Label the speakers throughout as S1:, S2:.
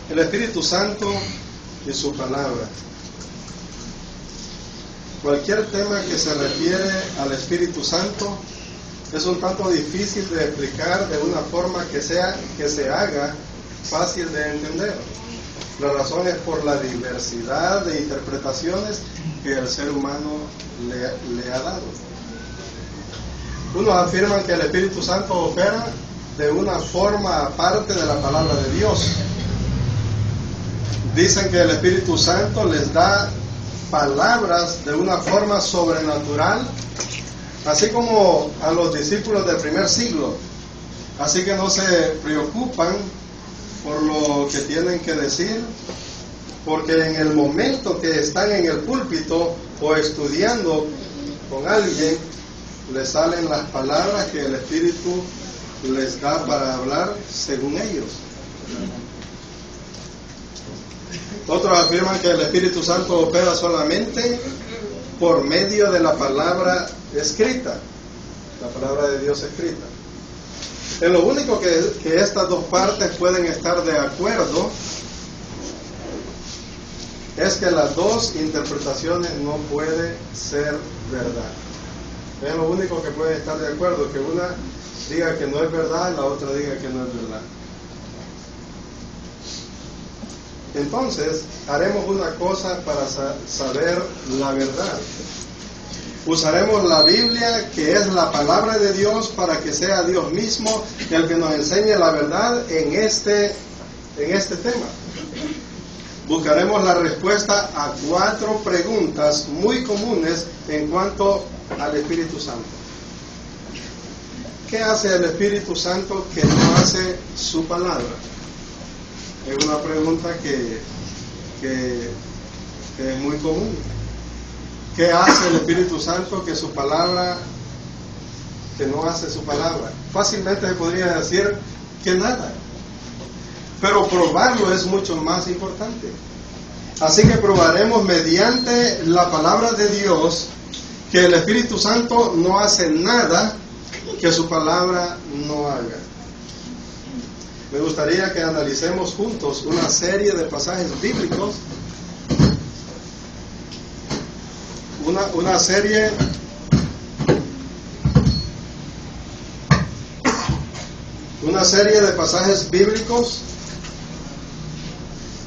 S1: El Espíritu Santo y su palabra. Cualquier tema que se refiere al Espíritu Santo es un tanto difícil de explicar de una forma que se haga fácil de entender. La razón es por la diversidad de interpretaciones que el ser humano le ha dado. Unos afirman que el Espíritu Santo opera de una forma aparte de la palabra de Dios. Dicen que el Espíritu Santo les da palabras de una forma sobrenatural, así como a los discípulos del primer siglo. Así que no se preocupan por lo que tienen que decir, porque en el momento que están en el púlpito o estudiando con alguien, les salen las palabras que el Espíritu les da para hablar según ellos. Otros afirman que el Espíritu Santo opera solamente por medio de la palabra escrita, la palabra de Dios escrita. En lo único que estas dos partes pueden estar de acuerdo es que las dos interpretaciones no pueden ser verdad. Es lo único que puede estar de acuerdo, que una diga que no es verdad, la otra diga que no es verdad. Entonces, haremos una cosa para saber la verdad. Usaremos la Biblia, que es la palabra de Dios, para que sea Dios mismo el que nos enseñe la verdad en este tema. Buscaremos la respuesta a 4 preguntas muy comunes en cuanto al Espíritu Santo. ¿Qué hace el Espíritu Santo que no hace su palabra? Es una pregunta que es muy común. ¿Qué hace el Espíritu Santo que no hace su palabra? Fácilmente se podría decir que nada. Pero probarlo es mucho más importante. Así que probaremos mediante la palabra de Dios que el Espíritu Santo no hace nada que su palabra no haga. Me gustaría que analicemos juntos una serie de pasajes bíblicos, una serie de pasajes bíblicos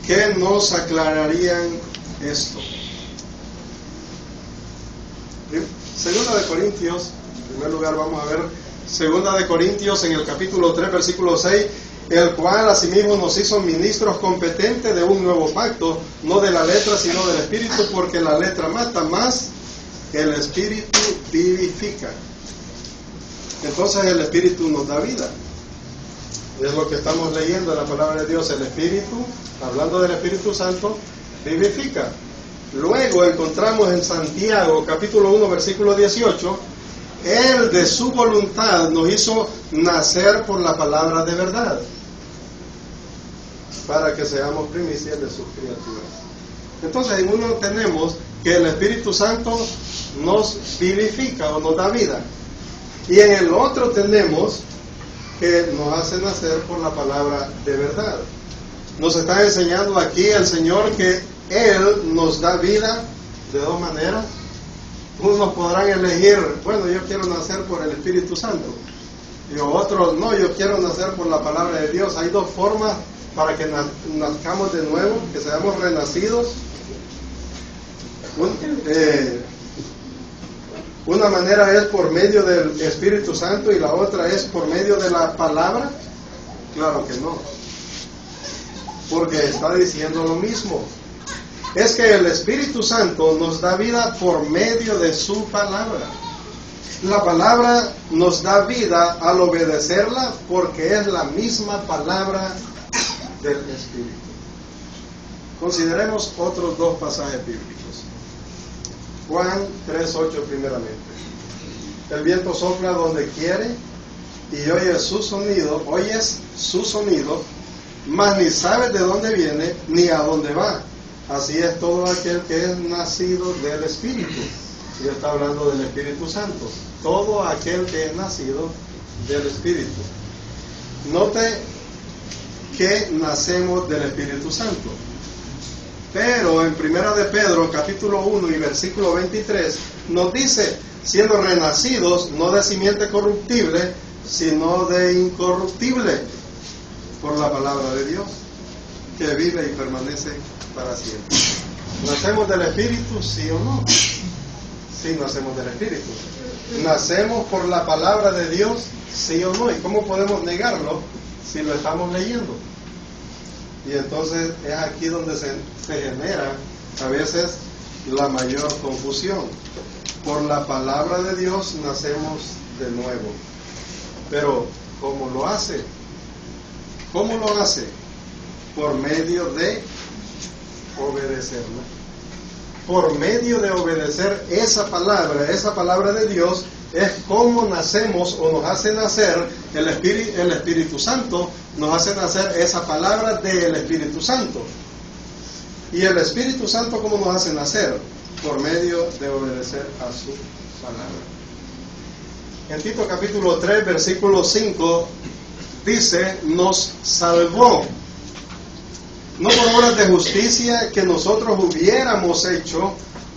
S1: que nos aclararían esto. Segunda de Corintios, en primer lugar vamos a ver Segunda de Corintios en el capítulo 3, versículo 6, el cual asimismo nos hizo ministros competentes de un nuevo pacto, no de la letra sino del Espíritu, porque la letra mata, más el Espíritu vivifica. Entonces el Espíritu nos da vida. Es lo que estamos leyendo en la palabra de Dios. El Espíritu, hablando del Espíritu Santo, vivifica. Luego encontramos en Santiago, capítulo 1, versículo 18, Él de su voluntad nos hizo nacer por la palabra de verdad, para que seamos primicias de sus criaturas. Entonces en uno tenemos que el Espíritu Santo nos vivifica o nos da vida. Y en el otro tenemos que nos hace nacer por la palabra de verdad. Nos está enseñando aquí el Señor que Él nos da vida de dos maneras. Unos podrán elegir, bueno, yo quiero nacer por el Espíritu Santo. Y otros, no, yo quiero nacer por la palabra de Dios. Hay dos formas para que nazcamos de nuevo, que seamos renacidos. Una manera es por medio del Espíritu Santo y la otra es por medio de la palabra. Claro que no, porque está diciendo lo mismo. Es que el Espíritu Santo nos da vida por medio de su palabra. La palabra nos da vida al obedecerla, porque es la misma palabra del Espíritu. Consideremos otros dos pasajes bíblicos. Juan 3:8 primeramente. El viento sopla donde quiere y oyes su sonido, mas ni sabes de dónde viene ni a dónde va. Así es todo aquel que es nacido del Espíritu. Y está hablando del Espíritu Santo. Todo aquel que es nacido del Espíritu. Note que nacemos del Espíritu Santo. Pero en Primera de Pedro, capítulo 1 y versículo 23, nos dice, siendo renacidos, no de simiente corruptible, sino de incorruptible, por la palabra de Dios, que vive y permanece para siempre. ¿Nacemos del Espíritu, sí o no? Sí, nacemos del Espíritu. ¿Nacemos por la palabra de Dios, sí o no? ¿Y cómo podemos negarlo si lo estamos leyendo? Y entonces es aquí donde se genera a veces la mayor confusión. Por la palabra de Dios nacemos de nuevo. Pero, ¿cómo lo hace? ¿Cómo lo hace? Por medio de obedecerla. Por medio de obedecer esa palabra de Dios, es como nacemos o nos hace nacer el Espíritu Santo, nos hace nacer esa palabra del Espíritu Santo. ¿Y el Espíritu Santo cómo nos hace nacer? Por medio de obedecer a su palabra. En Tito capítulo 3, versículo 5, dice, nos salvó, no por obras de justicia que nosotros hubiéramos hecho,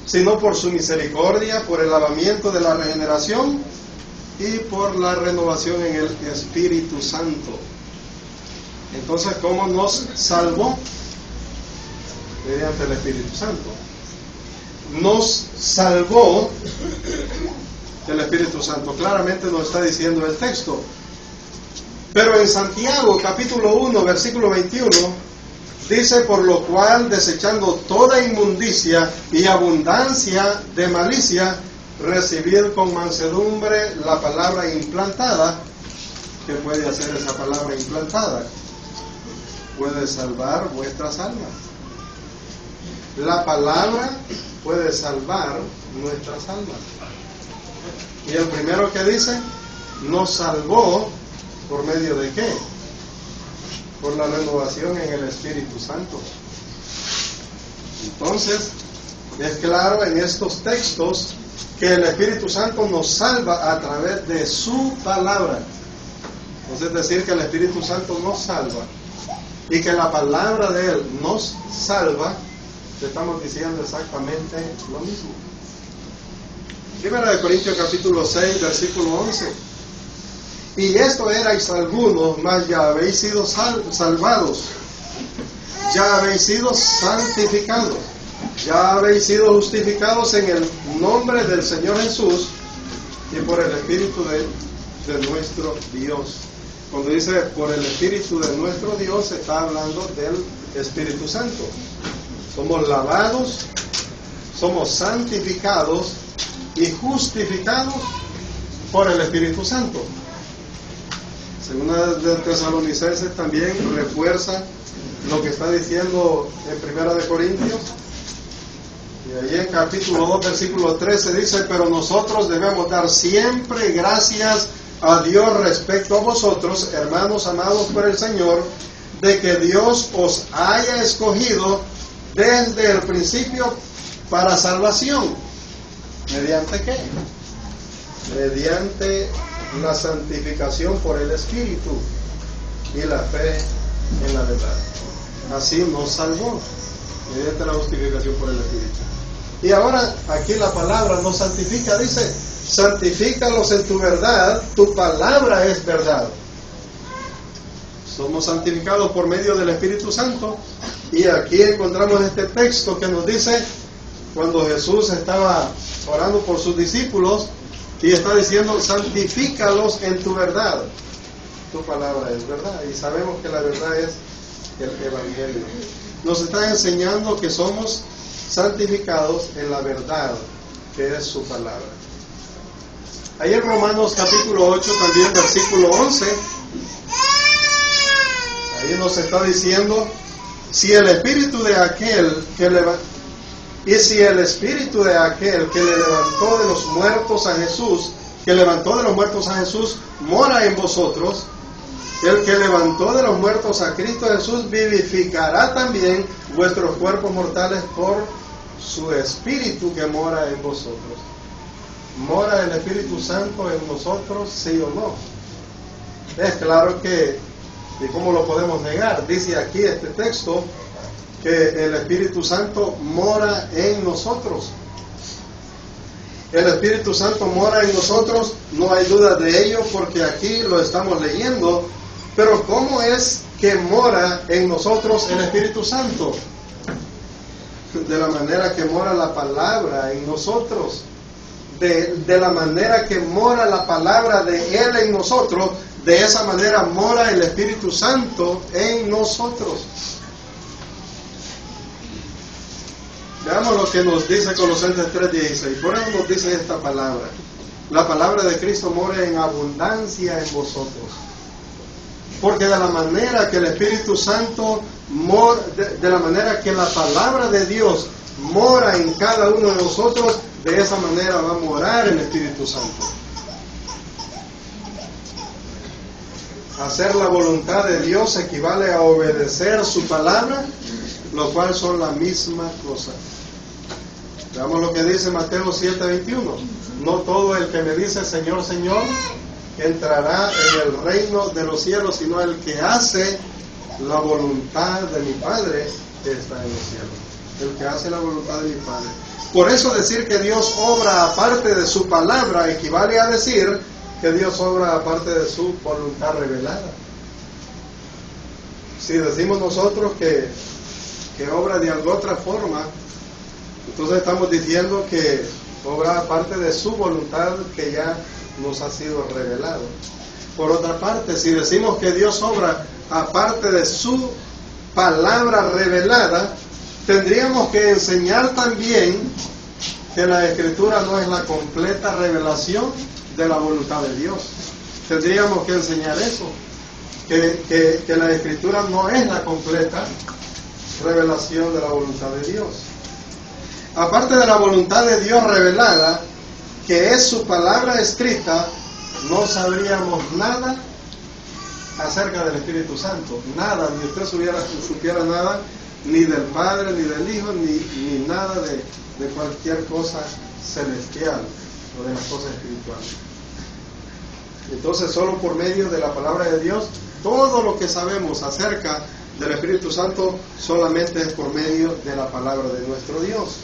S1: sino por su misericordia, por el lavamiento de la regeneración y por la renovación en el Espíritu Santo. Entonces, ¿cómo nos salvó? Mediante el Espíritu Santo. Nos salvó el Espíritu Santo. Claramente nos está diciendo el texto. Pero en Santiago, capítulo 1, versículo 21, dice, por lo cual, desechando toda inmundicia y abundancia de malicia, recibid con mansedumbre la palabra implantada. ¿Qué puede hacer esa palabra implantada? Puede salvar vuestras almas. La palabra puede salvar nuestras almas. Y el primero que dice, nos salvó, ¿por medio de qué? Por la renovación en el Espíritu Santo. Entonces, es claro en estos textos que el Espíritu Santo nos salva a través de su palabra. Entonces, es decir, que el Espíritu Santo nos salva y que la palabra de Él nos salva, estamos diciendo exactamente lo mismo. Primera de Corintios capítulo 6, versículo 11. Y esto erais algunos, mas ya habéis sido salvados, ya habéis sido santificados, ya habéis sido justificados en el nombre del Señor Jesús y por el Espíritu de nuestro Dios. Cuando dice por el Espíritu de nuestro Dios, se está hablando del Espíritu Santo. Somos lavados, somos santificados y justificados por el Espíritu Santo. Segunda de Tesalonicenses también refuerza lo que está diciendo en Primera de Corintios. Y ahí en capítulo 2, versículo 13 dice, pero nosotros debemos dar siempre gracias a Dios respecto a vosotros, hermanos amados por el Señor, de que Dios os haya escogido desde el principio para salvación. ¿Mediante qué? Mediante la santificación por el Espíritu y la fe en la verdad. Así nos salvó, mediante la justificación por el Espíritu. Y ahora aquí la palabra nos santifica, dice, santifícalos en tu verdad, tu palabra es verdad. Somos santificados por medio del Espíritu Santo. Y aquí encontramos este texto que nos dice, cuando Jesús estaba orando por sus discípulos, y está diciendo, santifícalos en tu verdad. Tu palabra es verdad. Y sabemos que la verdad es el Evangelio. Nos está enseñando que somos santificados en la verdad, que es su palabra. Ahí en Romanos capítulo 8, también versículo 11, ahí nos está diciendo, si el espíritu de aquel que le levantó de los muertos a Jesús, mora en vosotros, el que levantó de los muertos a Cristo Jesús vivificará también vuestros cuerpos mortales por su Espíritu que mora en vosotros. ¿Mora el Espíritu Santo en nosotros, sí o no? Es claro que ¿Y cómo lo podemos negar? Dice aquí este texto que el Espíritu Santo mora en nosotros. El Espíritu Santo mora en nosotros, no hay duda de ello porque aquí lo estamos leyendo. Pero ¿cómo es que mora en nosotros el Espíritu Santo? De la manera que mora la palabra en nosotros. De la manera que mora la palabra de Él en nosotros, de esa manera mora el Espíritu Santo en nosotros. Veamos lo que nos dice Colosenses 3:16. Por eso nos dice esta palabra. La palabra de Cristo mora en abundancia en vosotros. Porque de la manera que el Espíritu Santo mora, de la manera que la palabra de Dios mora en cada uno de nosotros, de esa manera va a morar el Espíritu Santo. Hacer la voluntad de Dios equivale a obedecer su palabra, lo cual son la misma cosa. Veamos lo que dice Mateo 7:21. No todo el que me dice Señor, Señor, entrará en el reino de los cielos, sino el que hace la voluntad de mi Padre que está en los cielos. El que hace la voluntad de mi Padre. Por eso decir que Dios obra aparte de su palabra equivale a decir que Dios obra aparte de su voluntad revelada. Si decimos nosotros que obra de alguna otra forma, entonces estamos diciendo que obra aparte de su voluntad que ya nos ha sido revelado. Por otra parte, si decimos que Dios obra aparte de su palabra revelada, tendríamos que enseñar también que la Escritura no es la completa revelación de la voluntad de Dios. Tendríamos que enseñar eso, que la Escritura no es la completa revelación de la voluntad de Dios. Aparte de la voluntad de Dios revelada, que es su palabra escrita, no sabríamos nada acerca del Espíritu Santo. Nada, ni usted supiera nada, ni del Padre, ni del Hijo, ni nada de cualquier cosa celestial o de las cosas espirituales. Entonces, solo por medio de la palabra de Dios, todo lo que sabemos acerca del Espíritu Santo solamente es por medio de la palabra de nuestro Dios.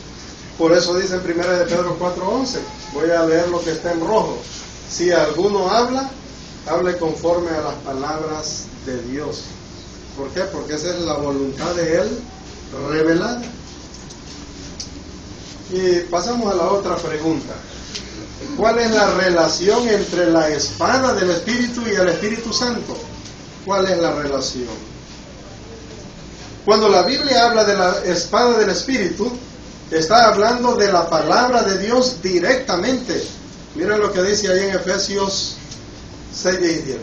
S1: Por eso dice en 1 de Pedro 4:11, voy a leer lo que está en rojo. Si alguno habla, hable conforme a las palabras de Dios. ¿Por qué? Porque esa es la voluntad de Él revelada. Y pasamos a la otra pregunta. ¿Cuál es la relación entre la espada del Espíritu y el Espíritu Santo? ¿Cuál es la relación? Cuando la Biblia habla de la espada del Espíritu, está hablando de la palabra de Dios directamente. Miren lo que dice ahí en Efesios 6:17.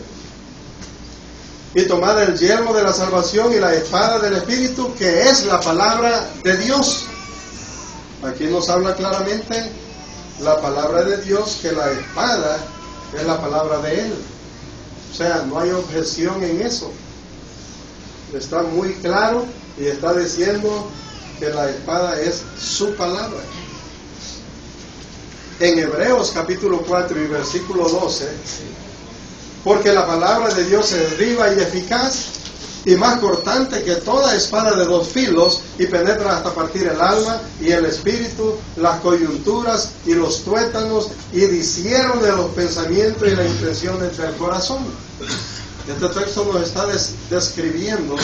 S1: Y tomad el yelmo de la salvación y la espada del Espíritu, que es la palabra de Dios. Aquí nos habla claramente la palabra de Dios, que la espada es la palabra de Él. O sea, no hay objeción en eso. Está muy claro y está diciendo que la espada es su palabra. En Hebreos capítulo 4 y versículo 12, porque la palabra de Dios es viva y eficaz y más cortante que toda espada de dos filos, y penetra hasta partir el alma y el espíritu, las coyunturas y los tuétanos, y discierne de los pensamientos y las intenciones del corazón. Este texto nos está describiendo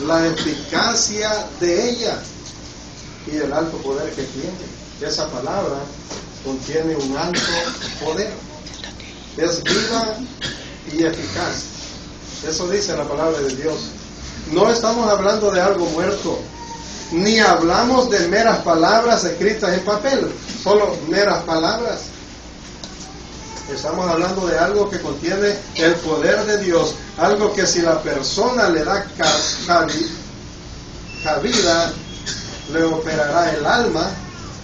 S1: la eficacia de ella y el alto poder que tiene. Esa palabra contiene un alto poder. Es viva y eficaz. Eso dice la palabra de Dios. No estamos hablando de algo muerto, ni hablamos de meras palabras escritas en papel, solo meras palabras. Estamos hablando de algo que contiene el poder de Dios, algo que si la persona le da cabida, le operará el alma,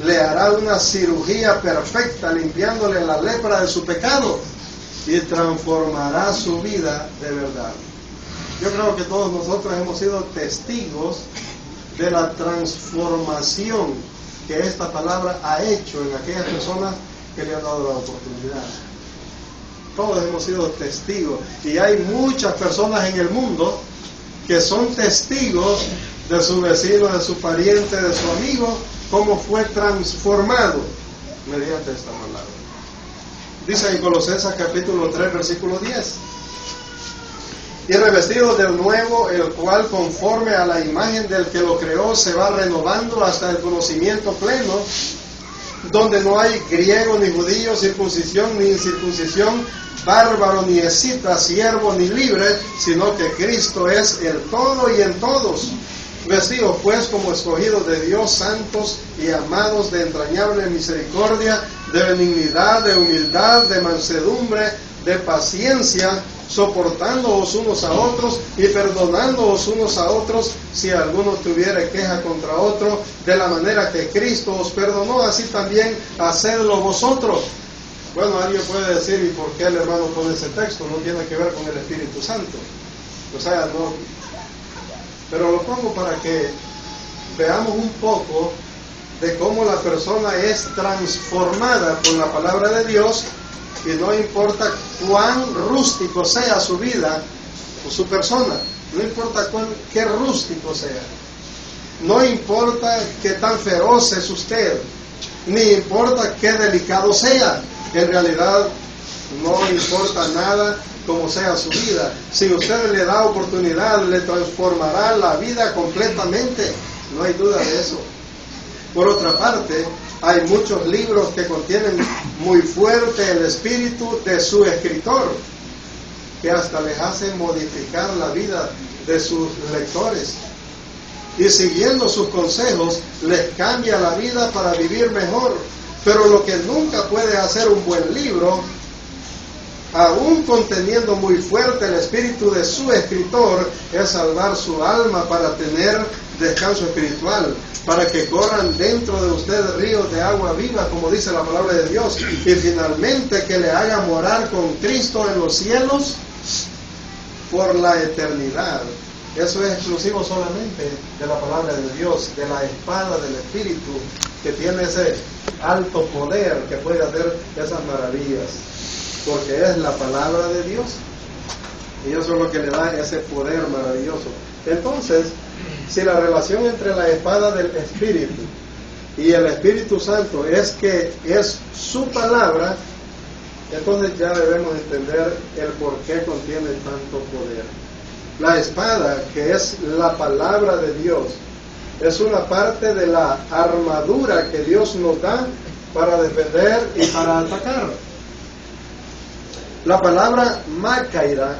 S1: le hará una cirugía perfecta limpiándole la lepra de su pecado y transformará su vida de verdad. Yo creo que todos nosotros hemos sido testigos de la transformación que esta palabra ha hecho en aquellas personas que le han dado la oportunidad. todos hemos sido testigos. Y hay muchas personas en el mundo que son testigos de su vecino, de su pariente, de su amigo, cómo fue transformado mediante esta palabra. Dice en Colosenses capítulo 3, versículo 10. Y revestido del nuevo, el cual conforme a la imagen del que lo creó se va renovando hasta el conocimiento pleno, donde no hay griego ni judío, circuncisión ni incircuncisión, bárbaro ni escita, siervo ni libre, sino que Cristo es el todo y en todos. Vestidos pues como escogidos de Dios, santos y amados, de entrañable misericordia, de benignidad, de humildad, de mansedumbre, de paciencia, soportándoos unos a otros y perdonándoos unos a otros si alguno tuviere queja contra otro, de la manera que Cristo os perdonó, así también hacedlo vosotros. Bueno, alguien puede decir, ¿y por qué el hermano pone ese texto? No tiene que ver con el Espíritu Santo. O sea, no. Pero lo pongo para que veamos un poco de cómo la persona es transformada por la palabra de Dios, y no importa cuán rústico sea su vida o su persona, no importa qué rústico sea, no importa qué tan feroz es usted, ni importa qué delicado sea, en realidad no importa nada como sea su vida. Si usted le da oportunidad, le transformará la vida completamente, no hay duda de eso. Por otra parte, hay muchos libros que contienen muy fuerte el espíritu de su escritor, que hasta les hace modificar la vida de sus lectores. Y siguiendo sus consejos, les cambia la vida para vivir mejor. Pero lo que nunca puede hacer un buen libro, aún conteniendo muy fuerte el espíritu de su escritor, es salvar su alma para tener descanso espiritual, para que corran dentro de usted ríos de agua viva, como dice la palabra de Dios, y finalmente que le haga morar con Cristo en los cielos por la eternidad. Eso es exclusivo solamente de la palabra de Dios, de la espada del Espíritu, que tiene ese alto poder que puede hacer esas maravillas, porque es la palabra de Dios, y eso es lo que le da ese poder maravilloso. Entonces, si la relación entre la espada del Espíritu y el Espíritu Santo es que es su palabra, entonces ya debemos entender el por qué contiene tanto poder. La espada, que es la palabra de Dios, es una parte de la armadura que Dios nos da para defender y para atacar. La palabra Makaira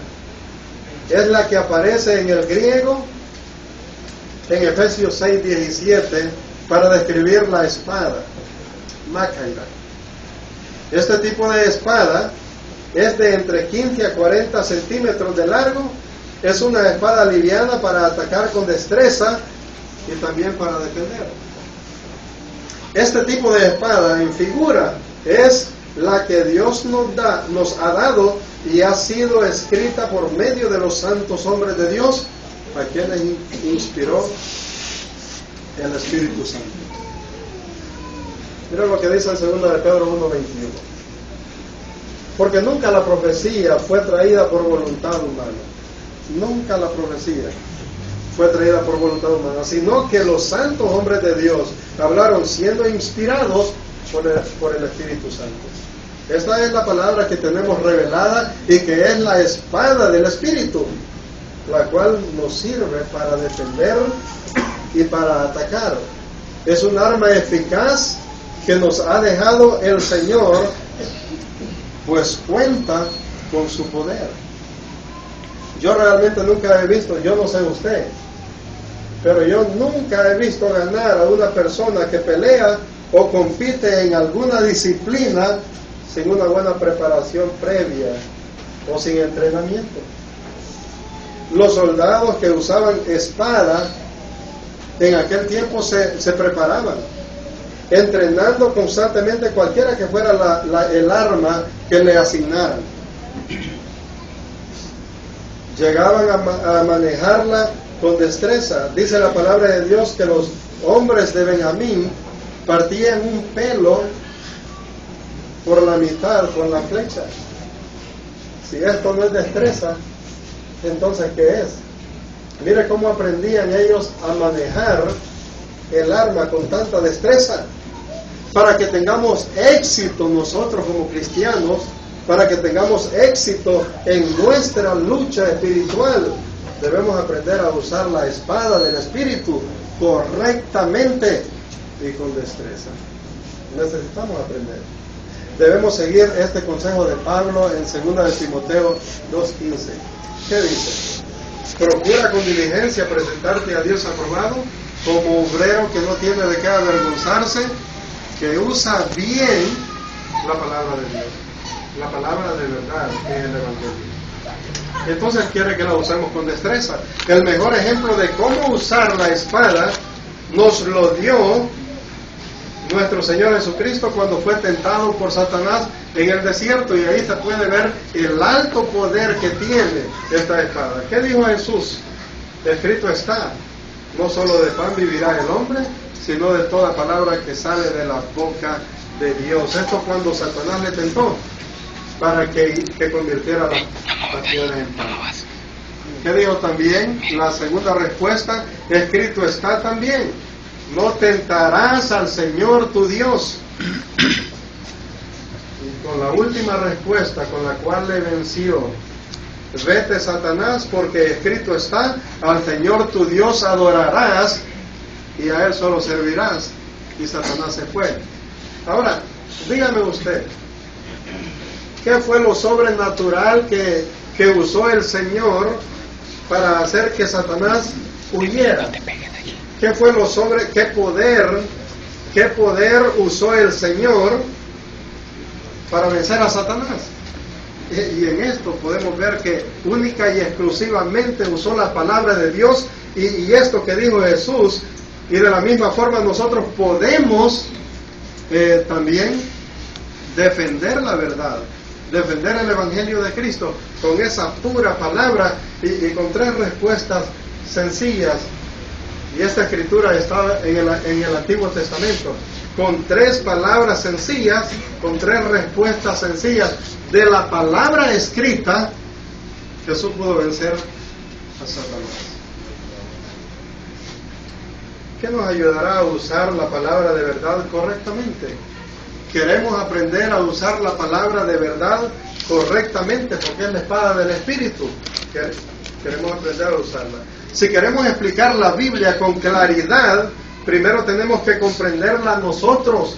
S1: es la que aparece en el griego en Efesios 6:17 para describir la espada, Makaira. Este tipo de espada es de entre 15 a 40 centímetros de largo, es una espada liviana para atacar con destreza y también para defender. Este tipo de espada en figura es la que Dios nos ha dado y ha sido escrita por medio de los santos hombres de Dios, a quienes inspiró el Espíritu Santo. Mira lo que dice en 2 de Pedro 1:21. Porque nunca la profecía fue traída por voluntad humana. Nunca la profecía fue traída por voluntad humana, sino que los santos hombres de Dios hablaron siendo inspirados por el Espíritu Santo. Esta es la palabra que tenemos revelada y que es la espada del Espíritu, la cual nos sirve para defender y para atacar. Es un arma eficaz que nos ha dejado el Señor, pues cuenta con su poder. Yo realmente nunca he visto, yo no sé usted, pero yo nunca he visto ganar a una persona que pelea o compite en alguna disciplina sin una buena preparación previa o sin entrenamiento. Los soldados que usaban espada en aquel tiempo se preparaban, entrenando constantemente cualquiera que fuera el arma que le asignaran. Llegaban a manejarla con destreza. Dice la palabra de Dios que los hombres de Benjamín partían un pelo por la mitad con la flecha. Si esto no es destreza, entonces ¿qué es? Mire cómo aprendían ellos a manejar el arma con tanta destreza. Para que tengamos éxito nosotros como cristianos, para que tengamos éxito en nuestra lucha espiritual, debemos aprender a usar la espada del Espíritu correctamente y con destreza. Necesitamos aprender. Debemos seguir este consejo de Pablo en 2 de Timoteo 2:15. ¿Qué dice? Procura con diligencia presentarte a Dios aprobado, como obrero que no tiene de qué avergonzarse, que usa bien la palabra de Dios, la palabra de verdad, que es el Evangelio. Entonces quiere que la usemos con destreza. El mejor ejemplo de cómo usar la espada nos lo dio nuestro Señor Jesucristo cuando fue tentado por Satanás en el desierto, y ahí se puede ver el alto poder que tiene esta espada. ¿Qué dijo Jesús? Escrito está: no solo de pan vivirá el hombre, sino de toda palabra que sale de la boca de Dios. Esto cuando Satanás le tentó para que convirtiera las piedras en pan. ¿Qué dijo también? La segunda respuesta: escrito está también: no tentarás al Señor tu Dios. Y con la última respuesta con la cual le venció: vete, Satanás, porque escrito está: al Señor tu Dios adorarás y a Él solo servirás. Y Satanás se fue. Ahora, dígame usted, ¿qué fue lo sobrenatural que usó el Señor para hacer que Satanás huyera? ¿Qué fue qué poder usó el Señor para vencer a Satanás? Y en esto podemos ver que única y exclusivamente usó la palabra de Dios y esto que dijo Jesús. Y de la misma forma nosotros podemos también defender la verdad, defender el Evangelio de Cristo con esa pura palabra y con 3 respuestas sencillas. Y esta escritura estaba en el Antiguo Testamento, con 3 palabras sencillas, con 3 respuestas sencillas de la palabra escrita. Jesús pudo vencer a Satanás. ¿Qué nos ayudará a usar la palabra de verdad correctamente? Queremos aprender a usar la palabra de verdad correctamente porque es la espada del Espíritu. Queremos aprender a usarla. Si queremos explicar la Biblia con claridad, primero tenemos que comprenderla nosotros.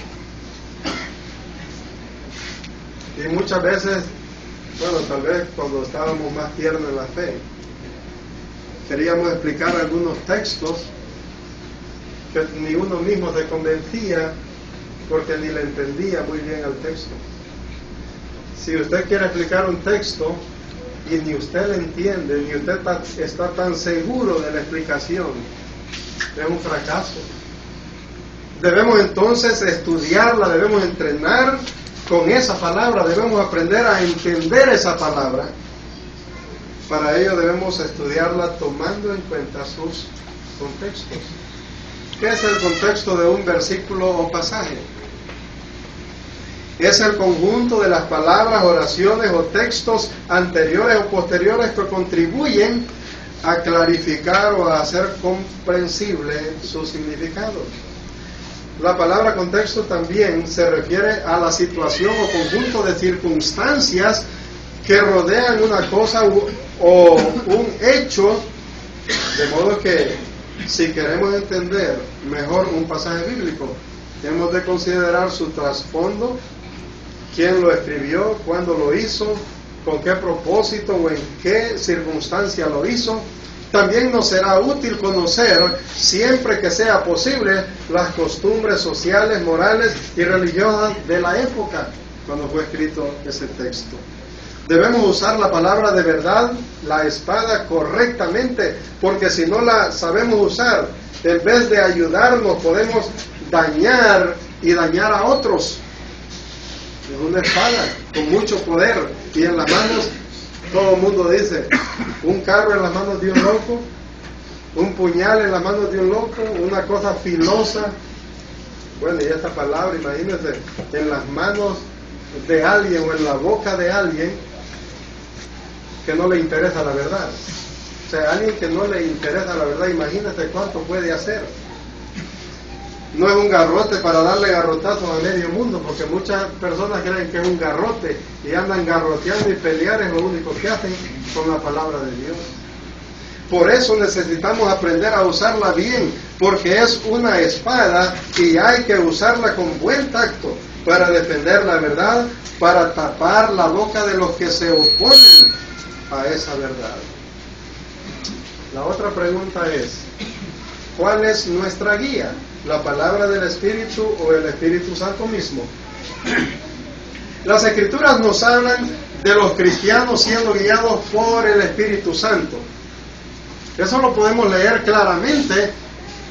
S1: Y muchas veces, bueno, tal vez cuando estábamos más tiernos en la fe, queríamos explicar algunos textos que ni uno mismo se convencía porque ni le entendía muy bien al texto. Si usted quiere explicar un texto y ni usted le entiende, ni usted está tan seguro de la explicación, es un fracaso. Debemos entonces estudiarla, debemos entrenar con esa palabra, debemos aprender a entender esa palabra. Para ello debemos estudiarla tomando en cuenta sus contextos. ¿Qué es el contexto de un versículo o pasaje? Es el conjunto de las palabras, oraciones o textos anteriores o posteriores que contribuyen a clarificar o a hacer comprensible su significado. La palabra contexto también se refiere a la situación o conjunto de circunstancias que rodean una cosa o un hecho, de modo que si queremos entender mejor un pasaje bíblico, hemos de considerar su trasfondo, quién lo escribió, cuándo lo hizo, con qué propósito o en qué circunstancia lo hizo. También nos será útil conocer, siempre que sea posible, las costumbres sociales, morales y religiosas de la época cuando fue escrito ese texto. Debemos usar la palabra de verdad, la espada, correctamente, porque si no la sabemos usar, en vez de ayudarnos, podemos dañar y dañar a otros. Es una espada con mucho poder y en las manos, todo el mundo dice, un carro en las manos de un loco, un puñal en las manos de un loco, una cosa filosa. Bueno, y esta palabra, imagínense, en las manos de alguien o en la boca de alguien, que no le interesa la verdad. O sea, alguien que no le interesa la verdad, imagínate cuánto puede hacer. No es un garrote para darle garrotazos a medio mundo, porque muchas personas creen que es un garrote y andan garroteando, y pelear es lo único que hacen con la palabra de Dios. Por eso necesitamos aprender a usarla bien, porque es una espada y hay que usarla con buen tacto para defender la verdad, para tapar la boca de los que se oponen a esa verdad. La otra pregunta es, ¿cuál es nuestra guía? ¿La palabra del Espíritu o el Espíritu Santo mismo? Las Escrituras nos hablan de los cristianos siendo guiados por el Espíritu Santo. Eso lo podemos leer claramente,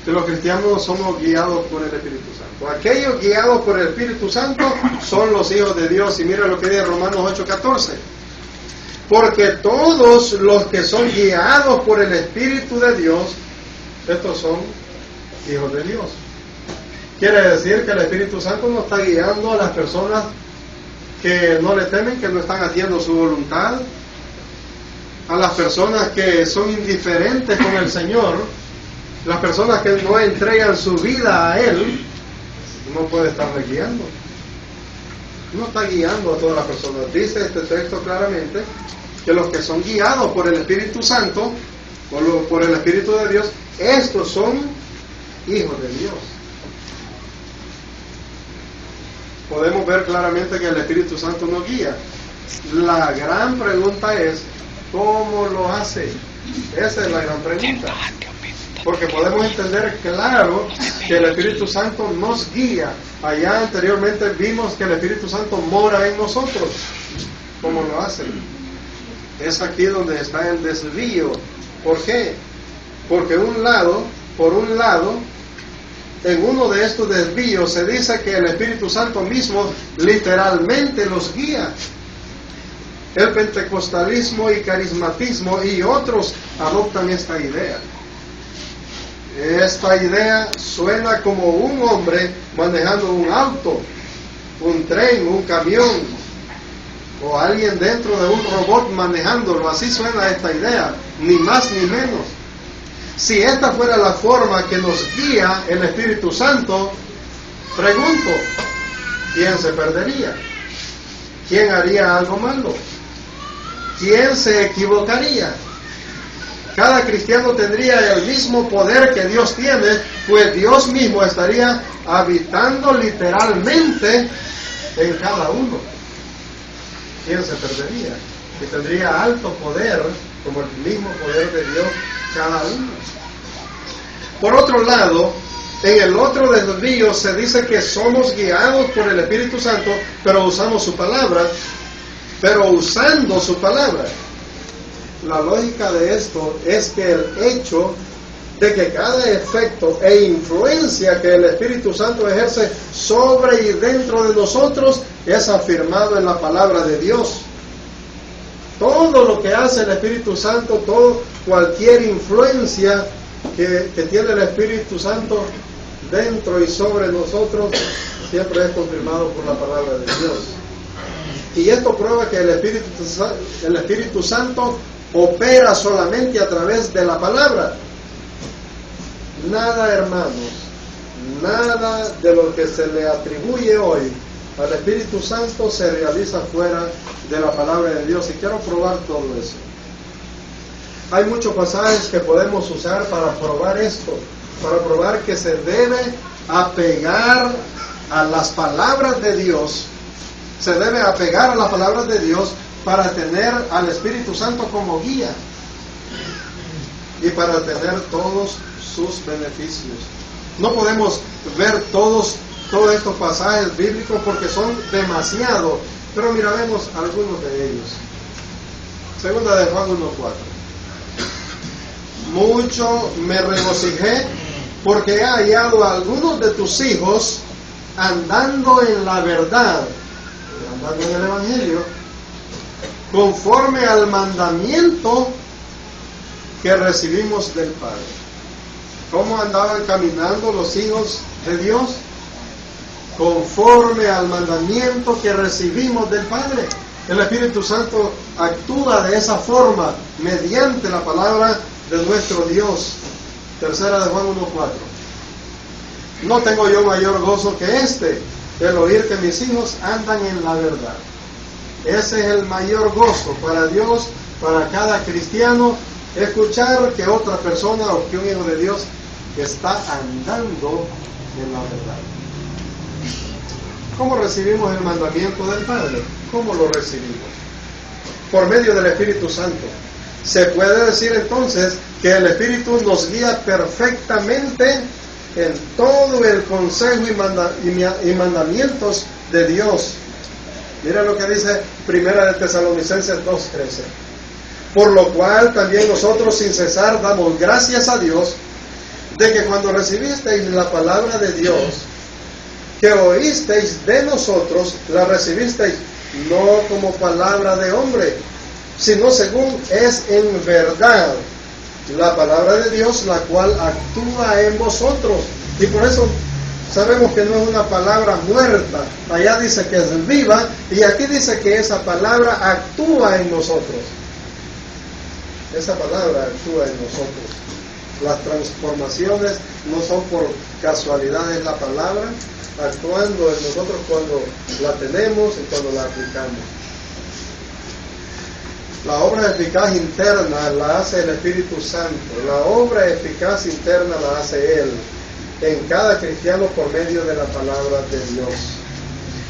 S1: que los cristianos somos guiados por el Espíritu Santo. Aquellos guiados por el Espíritu Santo son los hijos de Dios. Y mira lo que dice Romanos 8:14. Porque todos los que son guiados por el Espíritu de Dios, estos son hijos de Dios. Quiere decir que el Espíritu Santo no está guiando a las personas que no le temen, que no están haciendo su voluntad, a las personas que son indiferentes con el Señor, las personas que no entregan su vida a Él. No puede estarle guiando. No está guiando a todas las personas. Dice este texto claramente que los que son guiados por el Espíritu Santo, o por el Espíritu de Dios, estos son hijos de Dios. Podemos ver claramente que el Espíritu Santo nos guía. La gran pregunta es, ¿cómo lo hace? Esa es la gran pregunta. Porque podemos entender claro que el Espíritu Santo nos guía. Allá anteriormente vimos que el Espíritu Santo mora en nosotros. ¿Cómo lo hace? Es aquí donde está el desvío. ¿Por qué? Porque por un lado, en uno de estos desvíos se dice que el Espíritu Santo mismo literalmente los guía. El pentecostalismo y carismatismo y otros adoptan esta idea. Esta idea suena como un hombre manejando un auto, un tren, un camión, o alguien dentro de un robot manejándolo. Así suena esta idea, ni más ni menos. Si esta fuera la forma que nos guía el Espíritu Santo, pregunto, ¿quién se perdería? ¿Quién haría algo malo? ¿Quién se equivocaría? Cada cristiano tendría el mismo poder que Dios tiene, pues Dios mismo estaría habitando literalmente en cada uno. ¿Quién se perdería? Que tendría alto poder, como el mismo poder de Dios, cada uno. Por otro lado, en el otro desvío se dice que somos guiados por el Espíritu Santo, pero usamos su palabra, pero usando su palabra. La lógica de esto es que el hecho de que cada efecto e influencia que el Espíritu Santo ejerce sobre y dentro de nosotros es afirmado en la palabra de Dios. Todo lo que hace el Espíritu Santo, cualquier influencia que tiene el Espíritu Santo dentro y sobre nosotros, siempre es confirmado por la palabra de Dios. Y esto prueba que el Espíritu Santo opera solamente a través de la palabra. Nada, hermanos, nada de lo que se le atribuye hoy al Espíritu Santo se realiza fuera de la palabra de Dios. Y quiero probar todo eso. Hay muchos pasajes que podemos usar para probar esto, para probar que se debe apegar a las palabras de Dios. Se debe apegar a las palabras de Dios para tener al Espíritu Santo como guía y para tener todos sus beneficios. No podemos ver todos estos pasajes bíblicos porque son demasiados, pero miraremos algunos de ellos. Segunda de Juan 1:4. Mucho me regocijé porque he hallado a algunos de tus hijos andando en la verdad, andando en el Evangelio, conforme al mandamiento que recibimos del Padre. ¿Cómo andaban caminando los hijos de Dios? Conforme al mandamiento que recibimos del Padre. El Espíritu Santo actúa de esa forma mediante la palabra de nuestro Dios. Tercera de Juan 1:4. No tengo yo mayor gozo que el oír que mis hijos andan en la verdad. Ese es el mayor gozo para Dios, para cada cristiano, escuchar que otra persona o que un hijo de Dios está andando en la verdad. ¿Cómo recibimos el mandamiento del Padre? ¿Cómo lo recibimos? Por medio del Espíritu Santo. Se puede decir entonces que el Espíritu nos guía perfectamente en todo el consejo y mandamientos de Dios. Mira lo que dice Primera de Tesalonicenses 2:13. Por lo cual también nosotros sin cesar damos gracias a Dios de que cuando recibisteis la palabra de Dios, que oísteis de nosotros, la recibisteis no como palabra de hombre, sino según es en verdad la palabra de Dios, la cual actúa en vosotros. Y por eso sabemos que no es una palabra muerta. Allá dice que es viva y aquí dice que esa palabra actúa en nosotros. Esa palabra actúa en nosotros. Las transformaciones no son por casualidad, es la palabra actuando en nosotros cuando la tenemos y cuando la aplicamos. La obra eficaz interna la hace el Espíritu Santo. La obra eficaz interna la hace Él en cada cristiano por medio de la palabra de Dios.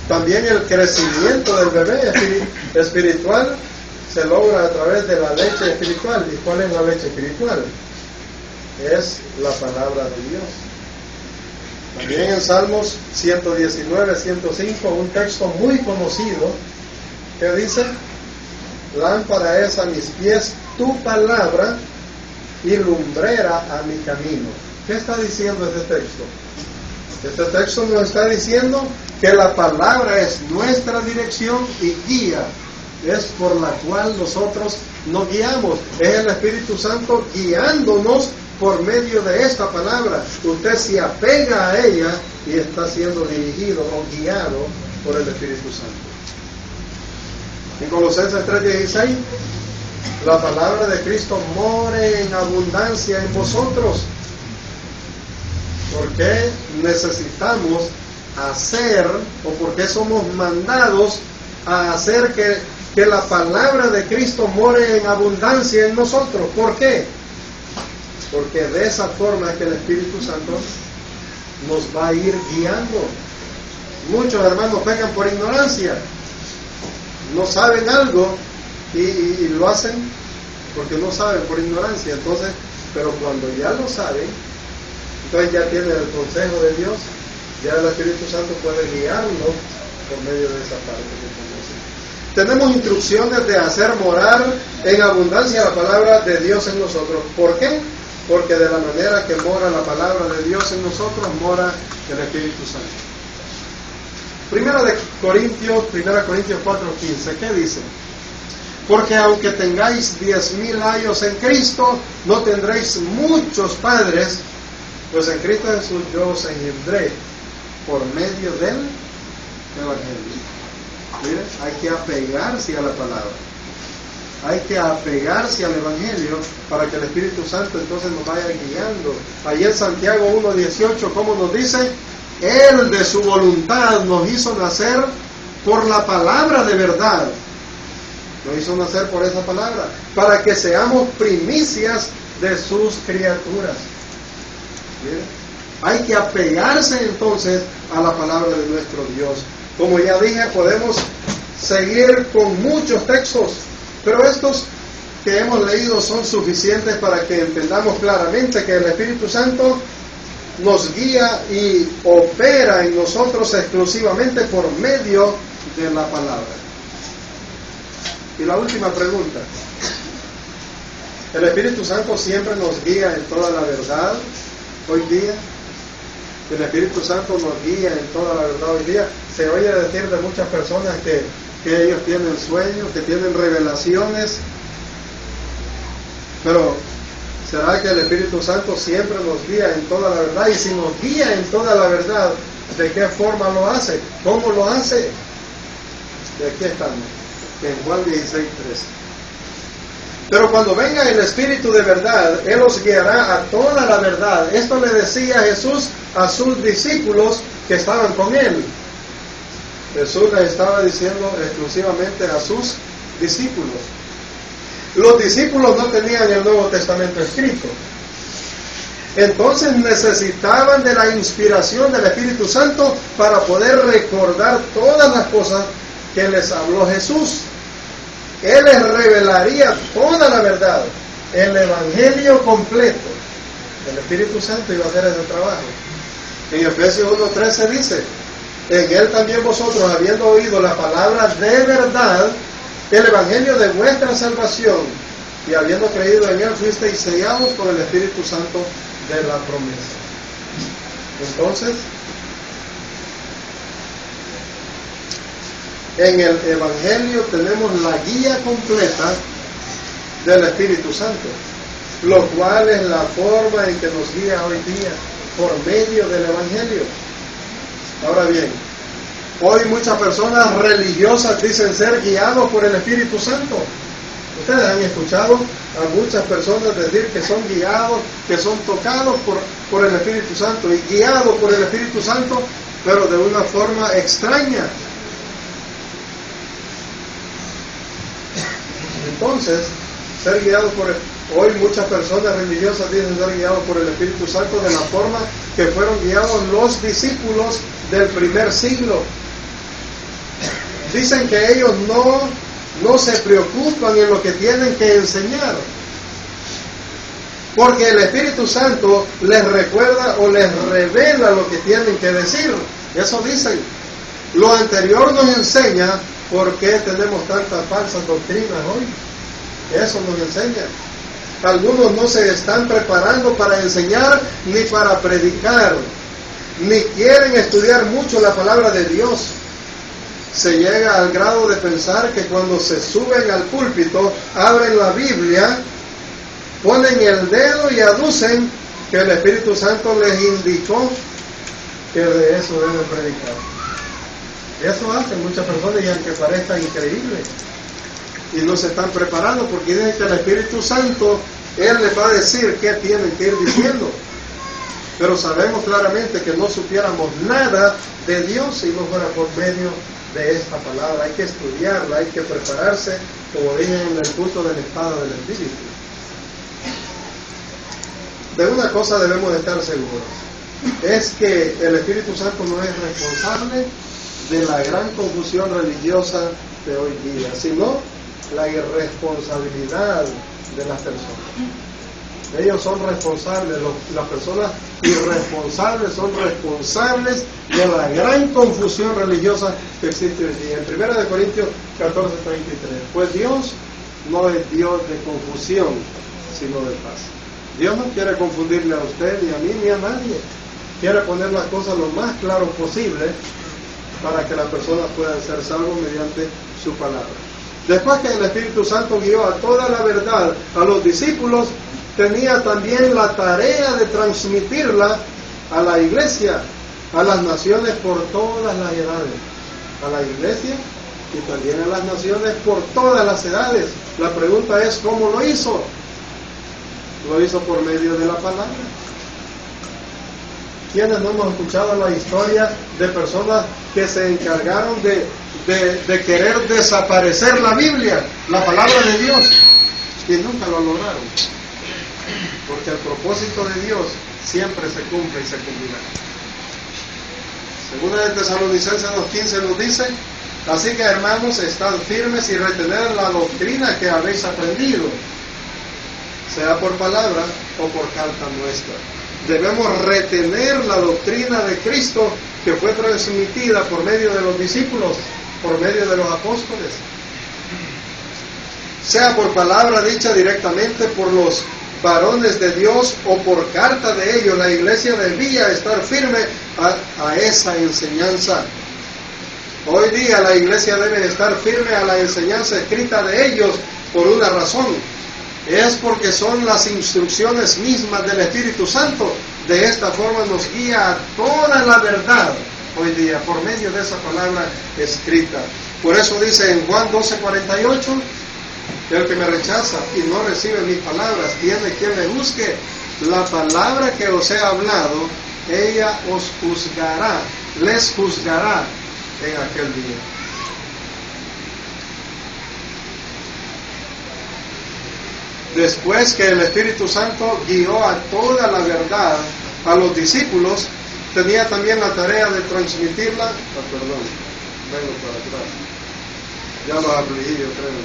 S1: También el crecimiento del bebé espiritual se logra a través de la leche espiritual. ¿Y cuál es la leche espiritual? Es la palabra de Dios. También en Salmos 119, 105, un texto muy conocido que dice: lámpara es a mis pies tu palabra y lumbrera a mi camino. ¿Qué está diciendo este texto? Este texto nos está diciendo que la palabra es nuestra dirección y guía, es por la cual nosotros nos guiamos. Es el Espíritu Santo guiándonos por medio de esta palabra. Usted se apega a ella y está siendo dirigido o guiado por el Espíritu Santo. En Colosenses 3:16, la palabra de Cristo more en abundancia en vosotros. ¿Por qué necesitamos hacer o por qué somos mandados a hacer que la palabra de Cristo more en abundancia en nosotros? ¿Por qué? Porque de esa forma es que el Espíritu Santo nos va a ir guiando. Muchos hermanos pecan por ignorancia. No saben algo y lo hacen porque no saben, por ignorancia. Entonces, pero cuando ya lo saben, entonces ya tienen el consejo de Dios, ya el Espíritu Santo puede guiarnos por medio de esa parte que conocemos. Tenemos instrucciones de hacer morar en abundancia la palabra de Dios en nosotros. ¿Por qué? Porque de la manera que mora la palabra de Dios en nosotros, mora el Espíritu Santo. Primera Corintios 4:15, ¿qué dice? Porque aunque tengáis 10,000 años en Cristo, no tendréis muchos padres, pues en Cristo Jesús yo os engendré por medio del Evangelio. Mire, hay que apegarse a la palabra. Hay que apegarse al Evangelio para que el Espíritu Santo entonces nos vaya guiando. Allí en Santiago 1:18, ¿cómo nos dice? Él de su voluntad nos hizo nacer por la palabra de verdad. Nos hizo nacer por esa palabra, para que seamos primicias de sus criaturas. ¿Bien? Hay que apegarse entonces a la palabra de nuestro Dios. Como ya dije, podemos seguir con muchos textos, pero estos que hemos leído son suficientes para que entendamos claramente que el Espíritu Santo nos guía y opera en nosotros exclusivamente por medio de la palabra. Y la última pregunta: ¿el Espíritu Santo siempre nos guía en toda la verdad hoy día? El Espíritu Santo nos guía en toda la verdad hoy día. Se oye decir de muchas personas que ellos tienen sueños, que tienen revelaciones, pero ¿será que el Espíritu Santo siempre nos guía en toda la verdad? Y si nos guía en toda la verdad, ¿de qué forma lo hace? ¿Cómo lo hace? Y aquí estamos. en Juan 16:13. Pero cuando venga el Espíritu de verdad, Él os guiará a toda la verdad. Esto le decía Jesús a sus discípulos que estaban con Él. Jesús les estaba diciendo exclusivamente a sus discípulos. Los discípulos no tenían el Nuevo Testamento escrito. Entonces necesitaban de la inspiración del Espíritu Santo para poder recordar todas las cosas que les habló Jesús. Él les revelaría toda la verdad, el Evangelio completo. El Espíritu Santo iba a hacer ese trabajo. En Efesios 1:13 dice: en Él también vosotros, habiendo oído la palabra de verdad, el Evangelio de vuestra salvación, y habiendo creído en Él, fuisteis sellados por el Espíritu Santo de la promesa. Entonces, en el Evangelio tenemos la guía completa del Espíritu Santo, lo cual es la forma en que nos guía hoy día, por medio del Evangelio. Ahora bien, hoy muchas personas religiosas dicen ser guiados por el Espíritu Santo. Ustedes han escuchado a muchas personas decir que son guiados, que son tocados por el Espíritu Santo y guiados por el Espíritu Santo, pero de una forma extraña. Entonces, ser guiados hoy muchas personas religiosas dicen ser guiados por el Espíritu Santo de la forma que fueron guiados los discípulos del primer siglo. Dicen que ellos no se preocupan en lo que tienen que enseñar, porque el Espíritu Santo les recuerda o les revela lo que tienen que decir. Eso dicen. Lo anterior nos enseña por qué tenemos tantas falsas doctrinas hoy. Eso nos enseña. Algunos no se están preparando para enseñar ni para predicar, ni quieren estudiar mucho la palabra de Dios. Se llega al grado de pensar que cuando se suben al púlpito, abren la Biblia, ponen el dedo y aducen que el Espíritu Santo les indicó que de eso deben predicar. Eso hacen muchas personas, y aunque parezca increíble, y no se están preparando porque dicen que el Espíritu Santo, Él les va a decir qué tienen que ir diciendo. Pero sabemos claramente que no supiéramos nada de Dios si no fuera por medio de esta palabra. Hay que estudiarla, hay que prepararse, como dije, en el culto de la espada del Espíritu. De una cosa debemos de estar seguros: es que el Espíritu Santo no es responsable de la gran confusión religiosa de hoy día, sino la irresponsabilidad de las personas. Ellos son responsables, las personas irresponsables son responsables de la gran confusión religiosa que existe hoy día. En 1 Corintios 14:33, pues Dios no es Dios de confusión, sino de paz. Dios no quiere confundirle a usted, ni a mí, ni a nadie. Quiere poner las cosas lo más claro posible para que las personas puedan ser salvos mediante su palabra. Después que el Espíritu Santo guió a toda la verdad a los discípulos, tenía también la tarea de transmitirla a la iglesia, a las naciones por todas las edades. A la iglesia y también a las naciones por todas las edades. La pregunta es, ¿cómo lo hizo? Lo hizo por medio de la palabra. ¿Quiénes no hemos escuchado la historia de personas que se encargaron de querer desaparecer la Biblia, la palabra de Dios, y nunca lo lograron? Porque el propósito de Dios siempre se cumple y se cumplirá. Segunda de Tesalonicenses 2:15 nos dice: así que, hermanos, estad firmes y retened la doctrina que habéis aprendido, sea por palabra o por carta nuestra. Debemos retener la doctrina de Cristo que fue transmitida por medio de los discípulos, por medio de los apóstoles. Sea por palabra dicha directamente por los varones de Dios o por carta de ellos, la iglesia debía estar firme a esa enseñanza. Hoy día la iglesia debe estar firme a la enseñanza escrita de ellos por una razón. Es porque son las instrucciones mismas del Espíritu Santo. De esta forma nos guía a toda la verdad hoy día por medio de esa palabra escrita. Por eso dice en Juan 12:48, el que me rechaza y no recibe mis palabras, tiene quien le juzgue. La palabra que os he hablado, ella os juzgará, les juzgará en aquel día. Después que el Espíritu Santo guió a toda la verdad a los discípulos, tenía también la tarea de transmitirla. Perdón, vengo para atrás. Ya lo afligí, yo creo.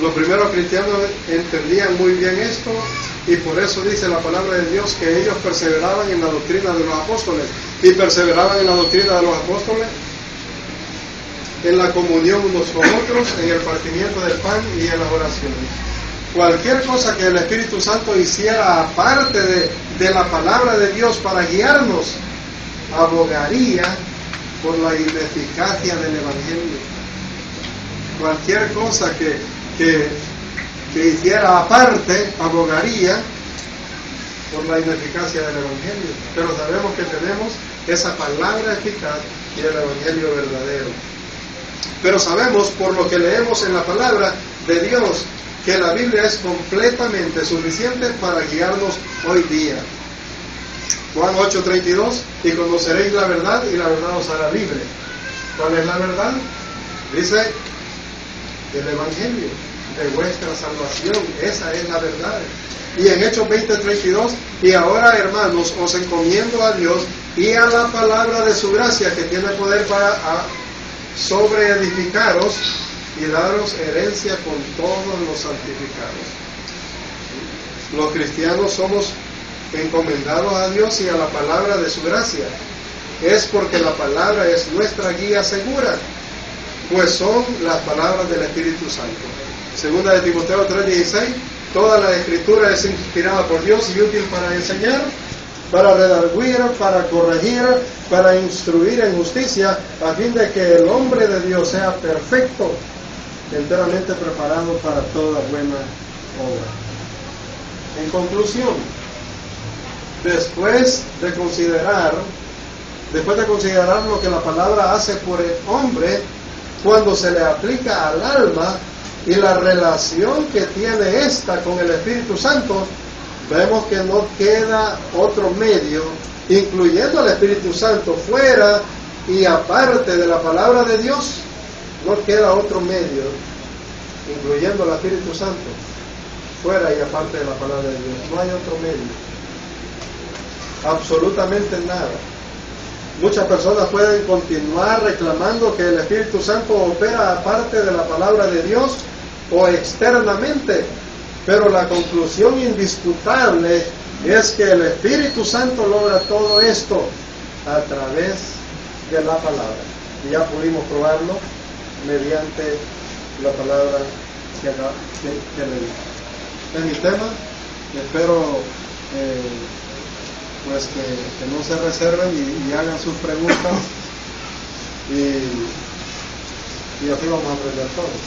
S1: Los primeros cristianos entendían muy bien esto, y por eso dice la palabra de Dios que ellos perseveraban en la doctrina de los apóstoles. Y perseveraban en la doctrina de los apóstoles, en la comunión unos con otros, en el partimiento del pan y en las oraciones. Cualquier cosa que el Espíritu Santo hiciera aparte de la palabra de Dios para guiarnos, abogaría por la ineficacia del Evangelio. Cualquier cosa que hiciera aparte, abogaría por la ineficacia del Evangelio. Pero sabemos que tenemos esa palabra eficaz y el Evangelio verdadero. Pero sabemos, por lo que leemos en la palabra de Dios, que la Biblia es completamente suficiente para guiarnos hoy día. Juan 8:32, y conoceréis la verdad y la verdad os hará libre. ¿Cuál es la verdad? Dice, el Evangelio de vuestra salvación. Esa es la verdad. Y en Hechos 20:32, y ahora, hermanos, os encomiendo a Dios y a la palabra de su gracia, que tiene poder para sobreedificaros y daros herencia con todos los santificados. Los cristianos somos encomendados a Dios y a la palabra de su gracia. Es porque la palabra es nuestra guía segura, pues son las palabras del Espíritu Santo. Segunda de Timoteo 3:16, toda la escritura es inspirada por Dios y útil para enseñar, para redarguir, para corregir, para instruir en justicia, a fin de que el hombre de Dios sea perfecto, enteramente preparado para toda buena obra. En conclusión, después de considerar lo que la palabra hace por el hombre, cuando se le aplica al alma y la relación que tiene ésta con el Espíritu Santo, vemos que no queda otro medio, incluyendo al Espíritu Santo, fuera y aparte de la palabra de Dios. No queda otro medio, incluyendo al Espíritu Santo, fuera y aparte de la palabra de Dios. No hay otro medio, absolutamente nada. Muchas personas pueden continuar reclamando que el Espíritu Santo opera aparte de la palabra de Dios o externamente, pero la conclusión indisputable es que el Espíritu Santo logra todo esto a través de la palabra. Y ya pudimos probarlo mediante la palabra que leí. Es mi tema. Espero pues que no se reserven y hagan sus preguntas, y así vamos a aprender todos.